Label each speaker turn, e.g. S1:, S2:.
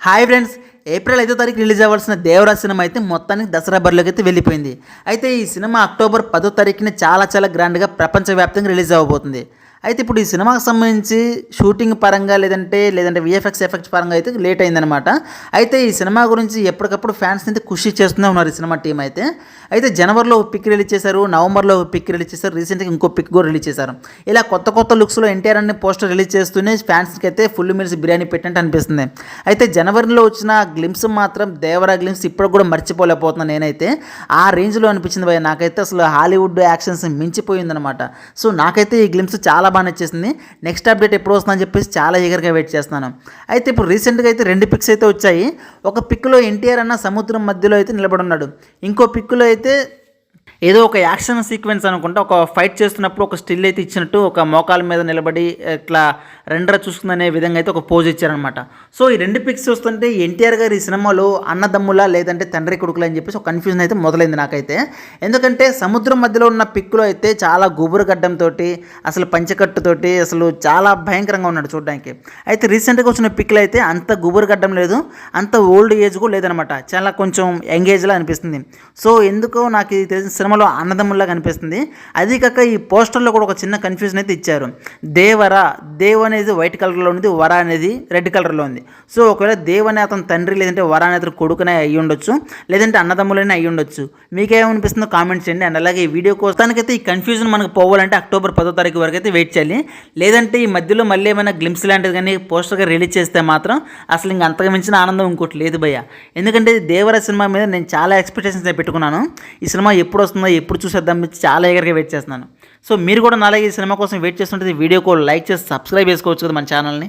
S1: Hi friends, April 5వ తారీఖు release అవ్వాల్సిన దేవరా సినిమా అయితే మొత్తానికి దసరా బరిలోకి అయితే వెళ్ళిపోయింది. అయితే ఈ సినిమా అక్టోబర్ 10వ తారీఖున చాలా గ్రాండ్గా ప్రపంచవ్యాప్తంగా రిలీజ్ అవ్వబోతుంది. అయితే ఇప్పుడు ఈ సినిమాకి సంబంధించి షూటింగ్ పరంగా లేదంటే విఎఫ్ఎక్స్ ఎఫెక్ట్స్ పరంగా అయితే లేట్ అయిందనమాట. అయితే ఈ సినిమా గురించి ఎప్పటికప్పుడు ఫ్యాన్స్ అయితే ఖుషి చేస్తూనే ఉన్నారు ఈ సినిమా టీం అయితే. జనవరిలో ఒక పిక్ రిలీజ్ చేశారు, నవంబర్లో ఒక పిక్ రిలీజ్ చేశారు, రీసెంట్గా ఇంకో పిక్ కూడా రిలీజ్ చేశారు. ఇలా కొత్త లుక్స్లో ఎన్టీఆర్ అనే పోస్టర్ రిలీజ్ చేస్తూనే ఫ్యాన్స్కి అయితే ఫుల్ మీల్స్ బిర్యానీ పెట్టినట్టు అనిపిస్తుంది. అయితే జనవరిలో వచ్చిన గ్లిమ్స్ మాత్రం దేవరా గ్లిమ్స్ ఇప్పుడు కూడా మర్చిపోలేకపోతున్నాను నేనైతే. ఆ రేంజ్లో అనిపించింది భయ్య నాకైతే. అసలు హాలీవుడ్ యాక్షన్స్ మించిపోయిందనమాట. సో నాకైతే ఈ గ్లిమ్స్ చాలా బాగా నచ్చేసింది. నెక్స్ట్ అప్డేట్ ఎప్పుడు వస్తుందని చెప్పేసి చాలా ఈగర్గా వెయిట్ చేస్తున్నాను. అయితే ఇప్పుడు రీసెంట్గా అయితే 2 పిక్స్ అయితే వచ్చాయి. ఒక పిక్లో ఎన్టీఆర్ అన్న సముద్రం మధ్యలో అయితే నిలబడి ఉన్నాడు. ఇంకో పిక్లో అయితే ఏదో ఒక యాక్షన్ సీక్వెన్స్ అనుకుంటా, ఒక ఫైట్ చేస్తున్నప్పుడు ఒక స్టిల్ అయితే ఇచ్చినట్టు ఒక మోకాల మీద నిలబడి ఇట్లా రెండర చూసుకుందనే విధంగా అయితే ఒక పోజ్ ఇచ్చారనమాట. సో ఈ 2 పిక్స్ చూస్తుంటే ఎన్టీఆర్ గారు ఈ సినిమాలో అన్నదమ్ములా లేదంటే తండ్రి కొడుకులా అని చెప్పేసి ఒక కన్ఫ్యూజన్ అయితే మొదలైంది నాకైతే. ఎందుకంటే సముద్రం మధ్యలో ఉన్న పిక్లో అయితే చాలా గుబురు గడ్డంతో అసలు పంచకట్టుతోటి అసలు చాలా భయంకరంగా ఉన్నాడు చూడడానికి. అయితే రీసెంట్గా వచ్చిన పిక్లో అయితే అంత గుబురు గడ్డం లేదు, అంత ఓల్డ్ ఏజ్ కూడా లేదనమాట. చాలా కొంచెం యంగ్ ఏజ్లా అనిపిస్తుంది. సో ఎందుకో నాకు ఇది తెలిసిన సినిమాలో అన్నదమ్ముల్లా కనిపిస్తుంది. అది కాక ఈ పోస్టర్లో కూడా ఒక చిన్న కన్ఫ్యూజన్ అయితే ఇచ్చారు. దేవ్ అనేది వైట్ కలర్లో ఉంది, వర అనేది రెడ్ కలర్లో ఉంది. సో ఒకవేళ దేవ్ అనే అతను తండ్రి లేదంటే వర అనే అతను కొడుకునే అయ్యి ఉండొచ్చు, లేదంటే అన్నదమ్ములనే అయ్యి ఉండొచ్చు. మీకేమనిపిస్తుందో కామెంట్ చేయండి. అండ్ అలాగే ఈ వీడియో కోసానికైతే ఈ కన్ఫ్యూజన్ మనకు పోవాలంటే అక్టోబర్ 10వ తారీఖు వరకు అయితే వెయిట్ చేయాలి. లేదంటే ఈ మధ్యలో మళ్ళీ ఏమైనా గ్లిమ్స్ లాంటిది కానీ పోస్టర్గా రిలీజ్ చేస్తే మాత్రం అసలు ఇంక అంతగా మించిన ఆనందం ఇంకోటి లేదు భయ్య. ఎందుకంటే దేవర సినిమా మీద నేను చాలా ఎక్స్పెక్టేషన్స్ పెట్టుకున్నాను. ఈ సినిమా ఎప్పుడు వస్తుందో ఎప్పుడు చూసేద్దాం చాలా ఎగరగా వెయిట్ చేస్తున్నాను. సో మీరు కూడా నాలాగే ఈ సినిమా కోసం వెయిట్ చేస్తుంటే వీడియోకు లైక్ చేసి సబ్స్క్రైబ్ చేసుకోవచ్చు కదా మన ఛానల్ని.